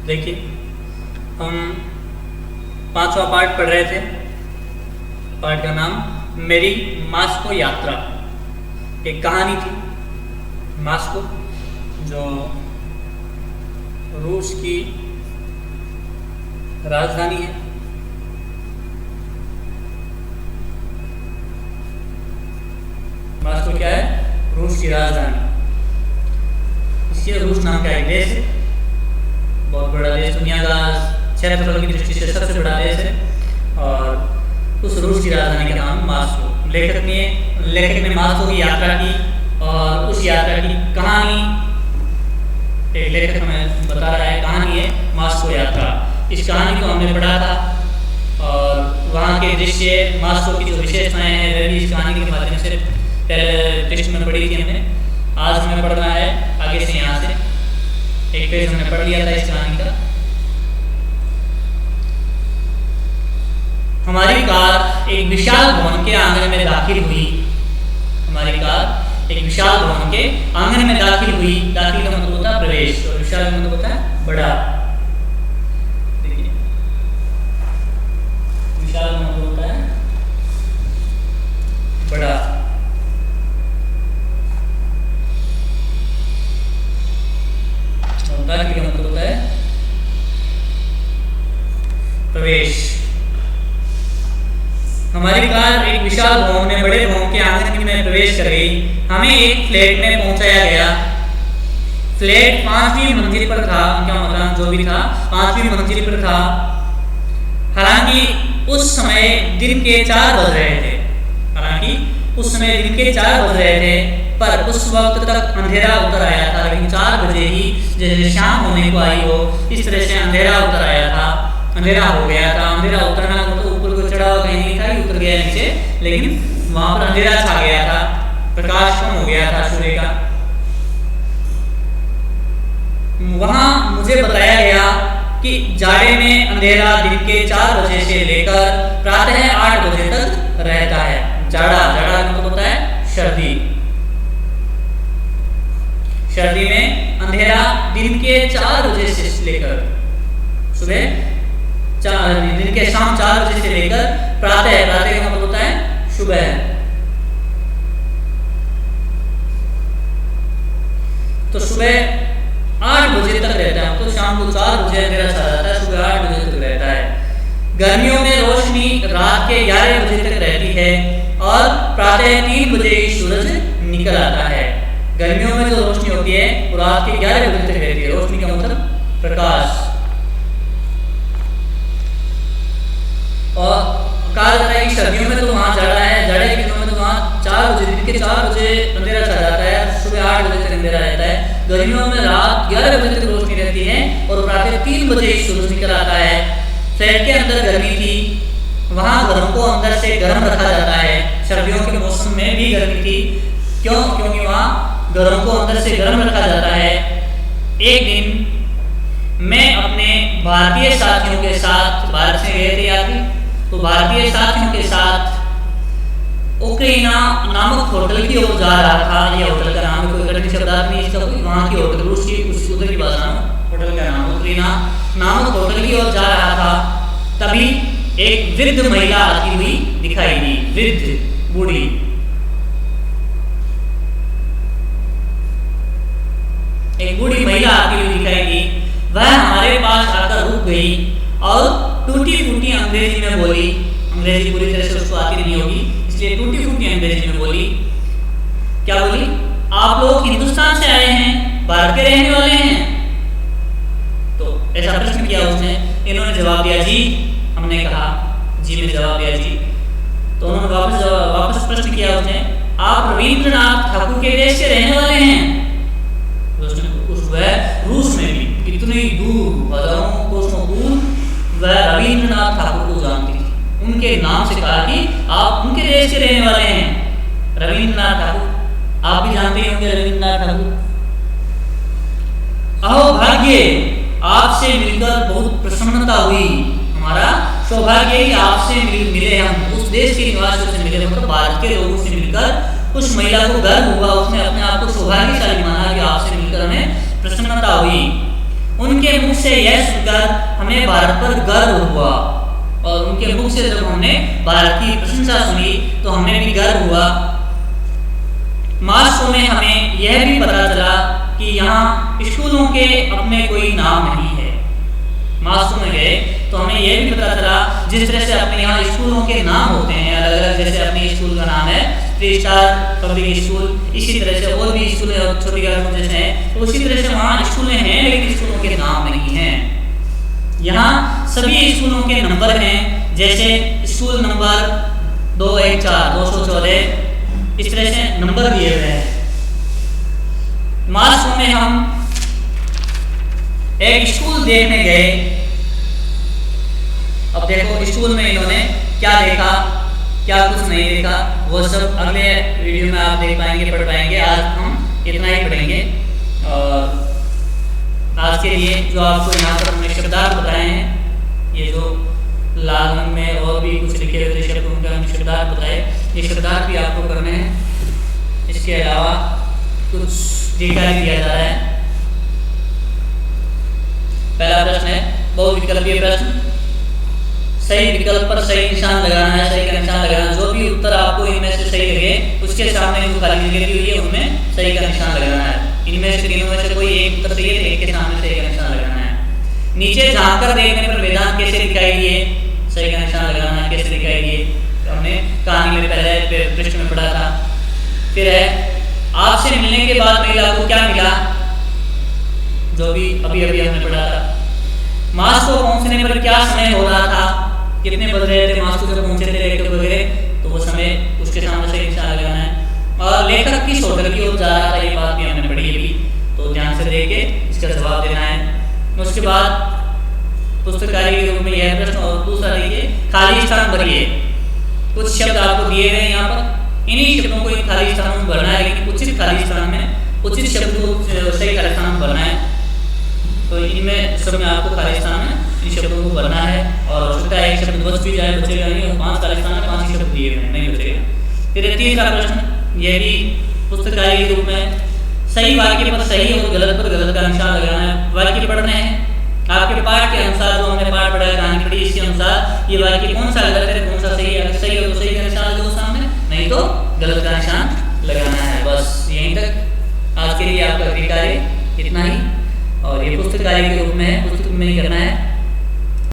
देखिए, हम 5वां पार्ट पढ़ रहे थे। पार्ट का नाम मेरी मास्को यात्रा। एक कहानी थी। मास्को जो रूस की राजधानी है। मास्को क्या है? रूस की राजधानी। इसलिए रूस नाम का एक देश है, बहुत बड़ा देश, दुनिया का क्षेत्रफल की दृष्टि से सबसे बड़ा देश है। और उस रूस की राजधानी का नाम मास्को। लेखक ने मास्को की यात्रा की और उस यात्रा की कहानी एक लेखक हमें बता रहा है। कहानी है मास्को यात्रा। इस कहानी को हमने पढ़ा था और वहाँ के दृश्य, मास्को की जो विशेषताएं हैं वे भी इस कहानी के माध्यम से पहले टेस्ट में पढ़ी थी हमने। आज हमें पढ़ना है आगे से। यहाँ से एक पेज हमने पढ़ लिया था इस कहानी का। हमारी कार एक विशाल भवन के आंगन में दाखिल हुई। हमारी कार एक विशाल भवन के आंगन में दाखिल हुई। दाखिल का मतलब होता है प्रवेश और विशाल का मतलब होता है बड़ा। देखिए, विशाल का मतलब होता है बड़ा। दाखिल का मतलब होता है प्रवेश। हमारी कार एक विशाल भवन में, बड़े भवन के आंगन में प्रवेश कर गई। हमें एक फ्लैट में पहुंचाया गया। फ्लैट 5वीं मंजिल पर था। क्या मतलब जो भी था 5वीं मंजिल पर था। हालांकि उस समय दिन के 4 बज रहे थे। पर उस वक्त तक अंधेरा उतर आया था। लेकिन 4 बजे ही जैसे शाम होने को आई हो, इस तरह से अंधेरा उतर आया था। अंधेरा हो गया था। अंधेरा उतरना तो ऊपर को चढ़ा कहीं नहीं था, उतर गया नीचे, लेकिन वहां पर अंधेरा छा गया था। प्रकाश कम हो गया था सूर्य का। वहां मुझे बताया गया कि जाड़े में अंधेरा दिन के 4 बजे से लेकर प्रातः 8 बजे तक रहता है। जाड़ा मतलब होता है सर्दी। सर्दी में अंधेरा दिन के 4 बजे से लेकर दिन के शाम 4 बजे से लेकर प्रातः का मतलब होता है सुबह। तो सुबह 8 बजे तक रहता है। तो शाम को 4 बजे अंधेरा छा जाता है, सुबह 8 बजे तक रहता है। गर्मियों में रोशनी रात के 11 बजे तक रहती है और प्रातः 3 बजे सूरज निकल आता है। गर्मियों में जो रोशनी होती है वो रात के 11 बजे तक रहती है। रोशनी का मतलब प्रकाश। और कहा जाता है कि सर्दियों में तो वहाँ जाड़ा है, जाड़े के दिनों में तो वहाँ 4 बजे, दिन के 4 बजे अंधेरा छा जाता है, सुबह 8 बजे तक अंधेरा रहता है। गर्मियों में रात 11 बजे तक रोशनी रहती है और प्रातः 3 बजे सूरज निकल आता है। फ्लैट के अंदर गर्मी थी, वहाँ घरों को अंदर से गर्म रखा जाता है। सर्दियों के मौसम में भी गर्मी थी। क्योंकि वहाँ घरों को अंदर से गर्म रखा जाता है। एक दिन मैं अपने भारतीय साथियों के साथ, भारत से गए थे यात्री, तो भारतीय साथियों के साथ ओक्रेना नामक होटल की ओर जा रहा था। यह होटल का नाम कोई कठिन शब्दार्थ नहीं, इसका कोई वहाँ की होटल, रूस की उधर की भाषा में होटल का नाम ओक्रेना नामक होटल की ओर जा रहा था। तभी एक वृद्ध महिला आती हुई दिखाई दी। वृद्ध, बूढ़ी। एक बूढ़ी महिला आती हुई दिखाई दी। वह हमारे पास आकर रुक गई और टूटी फूटी अंग्रेजी में बोली। अंग्रेजी पूरी तरह से उसको आती नहीं होगी, इसलिए टूटी फूटी अंग्रेजी में बोली। क्या बोली? आप लोग हिंदुस्तान से आए हैं, भारत के रहने वाले हैं? तो ऐसा प्रश्न किया उसने। इन्होंने जवाब दिया जी। हमने कहा जी, में जवाब दिया जी। तो उन्होंने वापस प्रश्न किया उसने, आप रविंद्रनाथ ठाकुर के देश के रहने वाले हैं? रूस में भी इतनी दूर, हजारों कोसों दूर, वह रविंद्रनाथ ठाकुर को जानती थी। उनके नाम से कहा कि आप उनके देश के रहने वाले हैं, रविंद्रनाथ ठाकुर। आप भी जानते होंगे रविंद्रनाथ ठाकुर। अहो भाग्य, आपसे मिलकर बहुत प्रसन्नता हुई। हमारा सौभाग्य ही आपसे मिले। हम उस देश के निवासियों से मिले, मतलब भारत के लोगों से मिलकर उस महिला को गर्व हुआ। उसने अपने आप को सौभाग्यशाली माना कि आपसे मिलकर हमें प्रसन्नता हुई। उनके मुख से यह सुनकर हमें भारत पर गर्व हुआ, और उनके मुख से जब हमने भारत की प्रशंसा सुनी तो हमें भी गर्व हुआ। मास्को में हमें यह भी पता चला कि यहाँ स्कूलों के अपने कोई नाम नहीं है। मास्को में गए तो हमें यह भी पता चला जिस तरह से अपने यहाँ स्कूलों के नाम होते हैं अलग अलग, जैसे अपने स्कूल का नाम है 3 स्टार पब्लिक स्कूल, इसी तरह से और भी स्कूल छोटी जैसे हैं, तो उसी तरह से वहाँ स्कूलें हैं लेकिन स्कूलों के नाम नहीं हैं। यहाँ सभी स्कूलों के नंबर हैं, जैसे स्कूल नंबर 214, 214 इस तरह से नंबर दिए हुए हैं। मास्को में हम एक स्कूल देखने गए। अब देखो स्कूल में इन्होंने क्या देखा, क्या कुछ नहीं देखा, वो सब अगले वीडियो में आप देख पाएंगे, पढ़ पाएंगे। आज हम इतना ही पढ़ेंगे, और आज के लिए जो आपको यहाँ पर हमने शब्दार्थ बताए हैं, ये जो लाल रंग में और भी कुछ लिखे हुए शब्द उनका हमने शब्दार्थ बताए, ये शब्दार्थ भी आपको करने हैं। इसके अलावा कुछ जानकारी दिया जा रहा है। पहला प्रश्न है बहुविकल्पीय प्रश्न। सही विकल्प पर सही निशान लगाना है, सही का निशान लगाना। जो भी उत्तर आपको इनमें से सही लगे उसके सामने जो खाली जगह दी हुई है उनमें सही का निशान लगाना है। इनमें से तीनों में से कोई एक उत्तर सही है, एक के सामने सही का निशान लगाना है। नीचे झांककर देखने पर मैदान कैसे दिखाई दिए, सही का निशान लगाना है। कैसे दिखाई दिए हमने कहानी में पहले पृष्ठ में पढ़ा था। फिर है आपसे मिलने के बाद महिला को क्या मिला, जो भी अभी अभी हमने पढ़ा था। मास्को पहुंचने पर क्या समय हो रहा था, कितने बज रहे थे मास्को जब पहुंचे थे लेकर वगैरह, तो वो समय उसके सामने सही निशान लगाना है। और लेखक किस होटल की ओर जा रहा था, ये बात भी हमने पढ़ी अभी, तो ध्यान से देख के इसका जवाब देना है। उसके बाद पुस्तकालय के रूप में यह प्रश्न, और दूसरा देखिए खाली स्थान भरिए। कुछ शब्द आपको दिए गए यहाँ पर, इन्हीं शब्दों को खाली स्थान में भरना है, लेकिन उचित खाली स्थान में उचित शब्द को सही खाली स्थान में भरना है। तो इनमें सब में आपको खाली स्थान में इन शब्दों को भरना है, और हो सकता है एक शब्द बच भी जाए, बचेगा नहीं, और 5 खाली स्थान में 5 ही शब्द दिए हुए हैं, नहीं बचेगा। फिर तीसरा प्रश्न, यह भी पुस्तकालय के रूप में सही वाक्य पर सही और गलत पर गलत का निशान लगाना है। वाक्य पढ़ने हैं आपके पाठ के अनुसार, जो हमने पाठ पढ़ा है कहानी पढ़ी, इसके अनुसार ये वाक्य कौन सा गलत है कौन सा सही है। अगर सही हो तो सही का निशान लगाओ सामने, नहीं तो गलत का निशान लगाना है। बस यहीं तक आज के लिए आपका कार्य इतना ही, और ये पुस्तकालय के रूप में है, पुस्तक में नहीं करना है।